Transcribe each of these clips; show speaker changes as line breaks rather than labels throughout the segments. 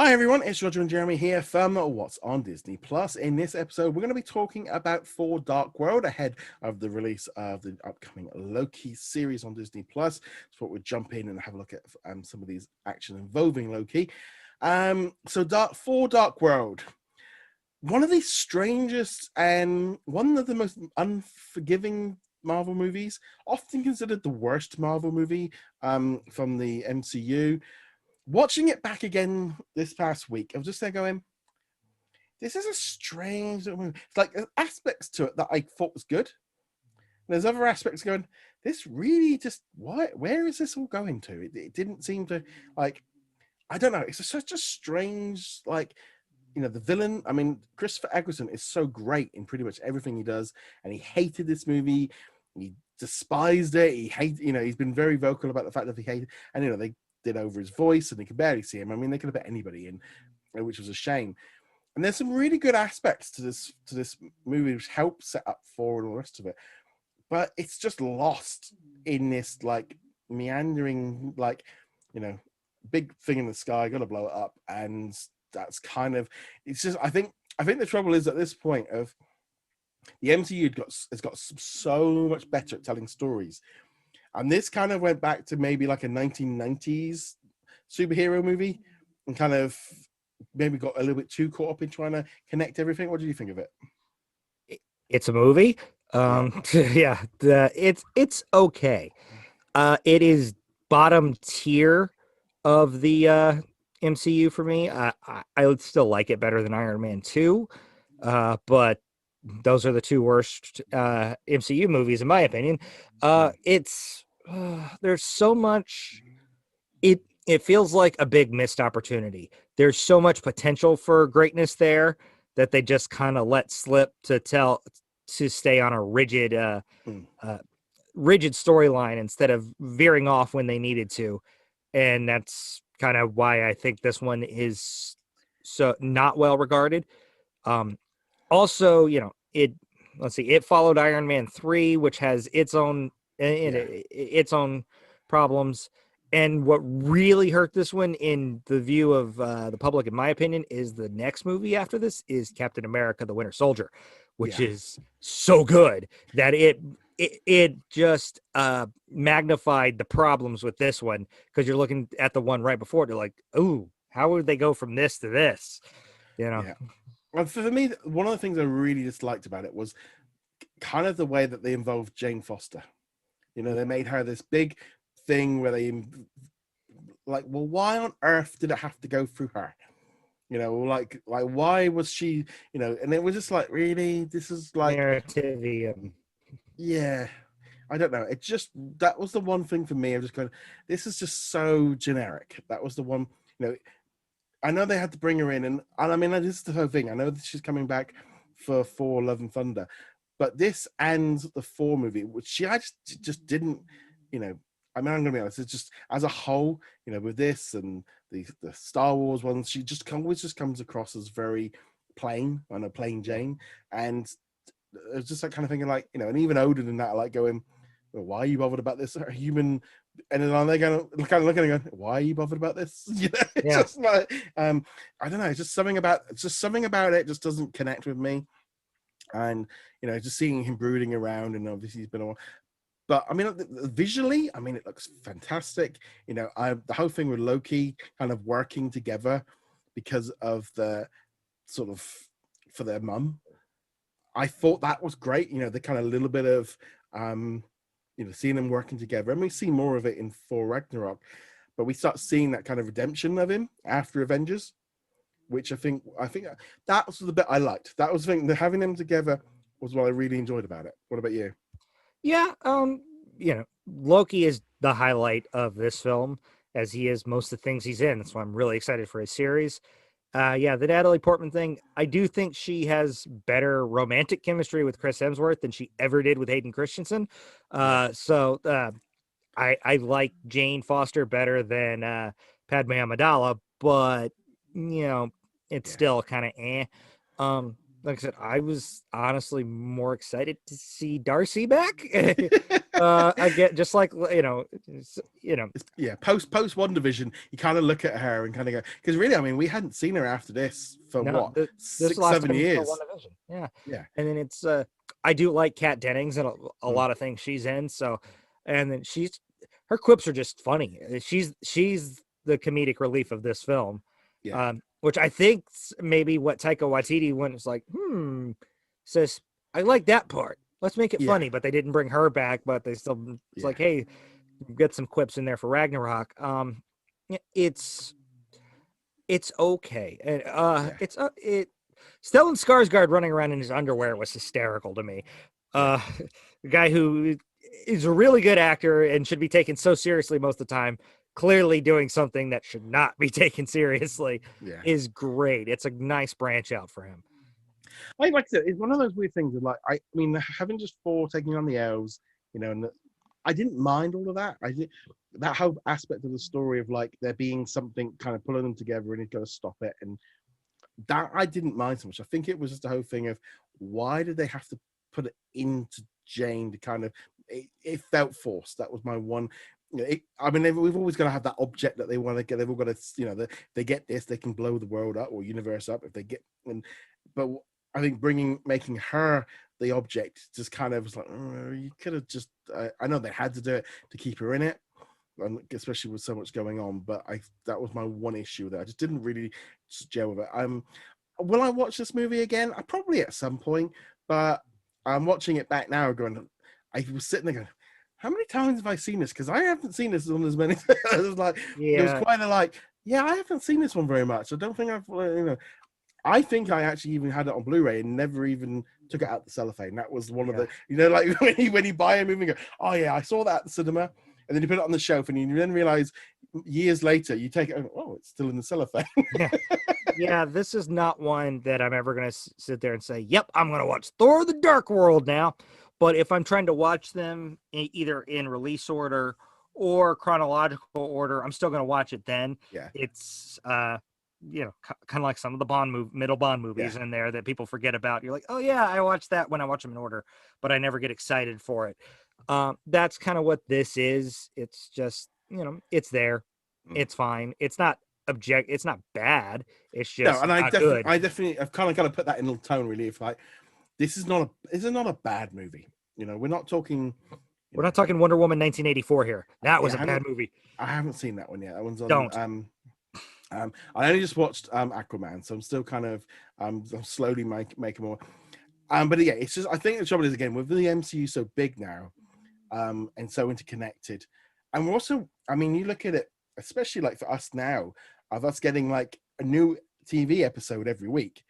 Hi everyone, it's Roger and Jeremy here from What's on Disney Plus. In this episode, we're going to be talking about Thor: Dark World ahead of the release of the upcoming Loki series on Disney Plus. So we'll jump in and have a look at some of these action involving Loki. Thor: Dark World, one of the strangest and one of the most unforgiving Marvel movies, often considered the worst Marvel movie from the MCU. Watching it back again this past week, I was just there going, this is a strange little movie. It's like there's aspects to it that I thought was good. And there's other aspects going, this really just, where is this all going to? It didn't seem to, like, I don't know. It's such a strange, like, the villain. I mean, Christopher Eccleston is so great in pretty much everything he does. And he hated this movie. He despised it. He's been very vocal about the fact that he hated, and, they did over his voice and they could barely see him. I mean, they could have put anybody in, which was a shame. And there's some really good aspects to this movie which help set up Thor and all the rest of it, but it's just lost in this like meandering, like, big thing in the sky, gotta blow it up. And that's kind of, it's just, I think the trouble is at this point of the MCU has got so much better at telling stories. And this kind of went back to maybe like a 1990s superhero movie and kind of maybe got a little bit too caught up in trying to connect everything. What do you think of it?
It's a movie. It's okay. It is bottom tier of the MCU for me. I would still like it better than Iron Man 2, but those are the two worst MCU movies in my opinion. There's so much. It feels like a big missed opportunity. There's so much potential for greatness there that they just kind of let slip to stay on a rigid storyline instead of veering off when they needed to. And that's kind of why I think this one is so not well regarded. Also, it followed Iron Man 3, which has its own problems. And what really hurt this one in the view of the public, in my opinion, is the next movie after this is Captain America, the Winter Soldier, which is so good that it just magnified the problems with this one, because you're looking at the one right before it, you're like, ooh, how would they go from this to this?
Yeah. Well, for me, one of the things I really disliked about it was kind of the way that they involved Jane Foster. They made her this big thing where they, like, well, why on earth did it have to go through her? Like why was she, and it was just like, really, this is like
narrative.
Yeah, I don't know. It just, that was the one thing for me. I'm just going, this is just so generic. That was the one, I know they had to bring her in, and I mean, this is the whole thing. I know that she's coming back for Thor: Love and Thunder, but this and the Thor movie, which I just didn't, I mean, I'm gonna be honest, it's just as a whole, with this and the Star Wars ones, she just always just comes across as very plain, on a plain Jane. And it's just like kind of thinking, like, and even Odin and that, like, going, well, why are you bothered about this? A human. And then they're going to kind of looking and going, why are you bothered about this? It's just like, I don't know. It's just something about it just doesn't connect with me. And, just seeing him brooding around, and obviously he's been on. But I mean, visually, I mean, it looks fantastic. The whole thing with Loki kind of working together because of the sort of, for their mum, I thought that was great. The kind of little bit of, seeing them working together. And we see more of it in Thor Ragnarok, but we start seeing that kind of redemption of him after Avengers, which I think that was the bit I liked. That was the thing, having them together was what I really enjoyed about it. What about you?
Yeah, Loki is the highlight of this film, as he is most of the things he's in. That's why I'm really excited for his series. The Natalie Portman thing, I do think she has better romantic chemistry with Chris Hemsworth than she ever did with Hayden Christensen. I like Jane Foster better than Padme Amidala, but it's still kind of eh. like I said, I was honestly more excited to see Darcy back. I get just like
Yeah, post One Division, you kind of look at her and kind of go, because really, I mean, we hadn't seen her after this for
no,
what,
this is the
six,
last
7
time we saw
years.
WandaVision. Yeah,
Yeah,
and then it's I do like Kat Dennings and a
mm,
lot of things she's in. So, and then her quips are just funny. She's the comedic relief of this film,
yeah,
which I think maybe what Taika Waititi went was like, says I like that part. Let's make it
yeah,
funny, but they didn't bring her back. But they still, it's
yeah,
like, hey, get some quips in there for Ragnarok. It's it's okay. And
yeah,
it Stellan Skarsgård running around in his underwear was hysterical to me.
yeah,
Uh the guy who is a really good actor and should be taken so seriously most of the time, clearly doing something that should not be taken seriously,
yeah.
is great. It's a nice branch out for him.
I like it. It's one of those weird things of like, I mean, having just Thor taking on the elves, and I didn't mind all of that. I did that whole aspect of the story of like there being something kind of pulling them together and he's got to stop it, and that I didn't mind so much. I think it was just the whole thing of why did they have to put it into Jane to kind of it felt forced. That was my one. I mean, we've always got to have that object that they want to get. They've all got to, they get this, they can blow the world up or universe up if they get. But I think making her the object just kind of was like, you could have just. I know they had to do it to keep her in it, especially with so much going on. But that was my one issue there. I just didn't really gel with it. Will I watch this movie again? I probably at some point, but I'm watching it back now. Going, I was sitting there going, how many times have I seen this? Because I haven't seen this on as many. It was like it was
Yeah.
quite a like, yeah, I haven't seen this one very much. I don't think I think I actually even had it on Blu-ray and never even took it out the cellophane. That was one of the, like when you buy a movie and go, oh yeah, I saw that at the cinema, and then you put it on the shelf and you then realize years later you take it, oh, it's still in the cellophane.
Yeah. Yeah, this is not one that I'm ever going to sit there and say, yep, I'm going to watch Thor the Dark World now. But if I'm trying to watch them either in release order or chronological order, I'm still going to watch it then.
Yeah,
It's, kind of like some of the middle Bond
yeah.
movies in there that people forget about. You're like, oh, yeah, I watched that when I watch them in order, but I never get excited for it. That's kind of what this is. It's just, it's there.
Mm.
It's fine. It's not bad. It's
No,
just
and
not good.
I've kind of got to put that in a tone relief. Like, this is not a bad movie. We're not talking.
We're not talking Wonder Woman 1984 here. That was
Yeah,
a bad movie.
I haven't seen that one yet. That one's on.
Don't.
I only just watched Aquaman, so I'm still kind of I'm slowly making more. But yeah, it's just I think the trouble is again with the MCU so big now, and so interconnected, and we're also, I mean, you look at it, especially like for us now, of us getting like a new TV episode every week.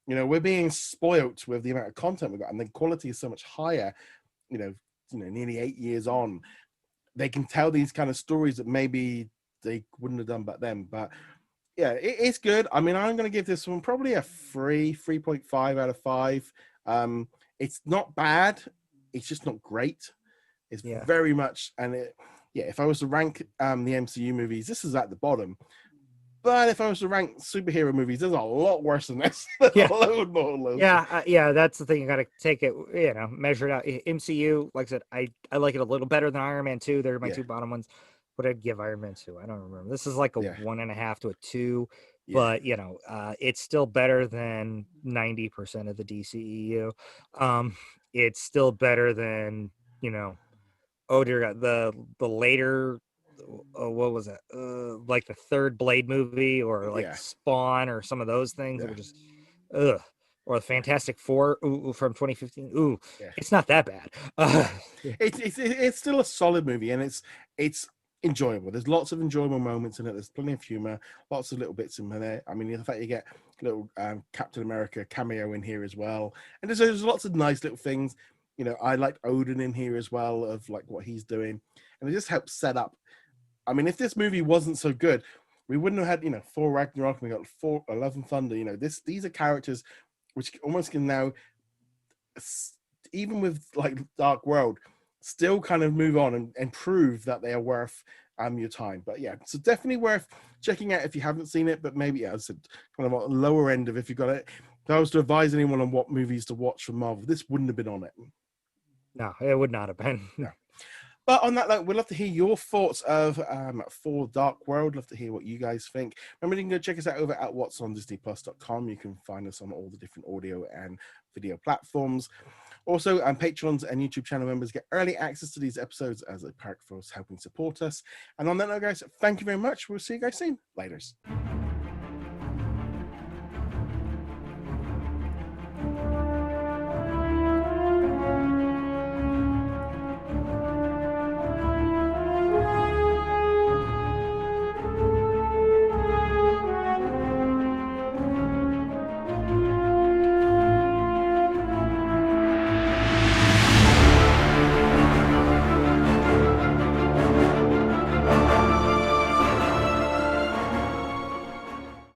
We're being spoilt with the amount of content we've got, and the quality is so much higher. Nearly 8 years on, they can tell these kind of stories that maybe they wouldn't have done back then. But yeah, it's good. I mean, I'm going to give this one probably a 3.5 out of 5. It's not bad. It's just not great. It's
Yeah.
very much, if I was to rank the MCU movies, this is at the bottom. But if I was to rank superhero movies, there's a lot worse than this.
Yeah.
A load more.
Yeah. That's the thing. You got to take it, measure it out. MCU, like I said, I like it a little better than Iron Man 2. They're my two bottom ones. What I'd give Iron Man 2, I don't remember. This is like a 1.5 to a 2.
Yeah.
But it's still better than 90% of the DCEU. It's still better than oh dear God, the later, what was it? Like the third Blade movie or like Spawn or some of those things that were just ugh. Or the Fantastic Four from 2015. Ooh, it's not that bad.
It's still a solid movie, and it's enjoyable. There's lots of enjoyable moments in it. There's plenty of humor, lots of little bits in there. I mean, the fact you get little Captain America cameo in here as well, and there's lots of nice little things. I liked Odin in here as well, of like what he's doing, and it just helps set up. I mean, if this movie wasn't so good, we wouldn't have had Thor Ragnarok. And we got Thor Love and Thunder. These are characters which almost can now, even with like Dark World, still kind of move on and prove that they are worth your time. But yeah, so definitely worth checking out if you haven't seen it. But maybe, as I said, kind of on the lower end of if you got it. If I was to advise anyone on what movies to watch from Marvel, this wouldn't have been on it.
No, it would not have been.
No. But on that note, we'd love to hear your thoughts of Thor Dark World. Love to hear what you guys think. Remember, you can go check us out over at whatsondisneyplus.com. You can find us on all the different audio and video platforms. Also, Patrons and YouTube channel members get early access to these episodes as a perk for us helping support us. And on that note, guys, thank you very much. We'll see you guys soon. Laters.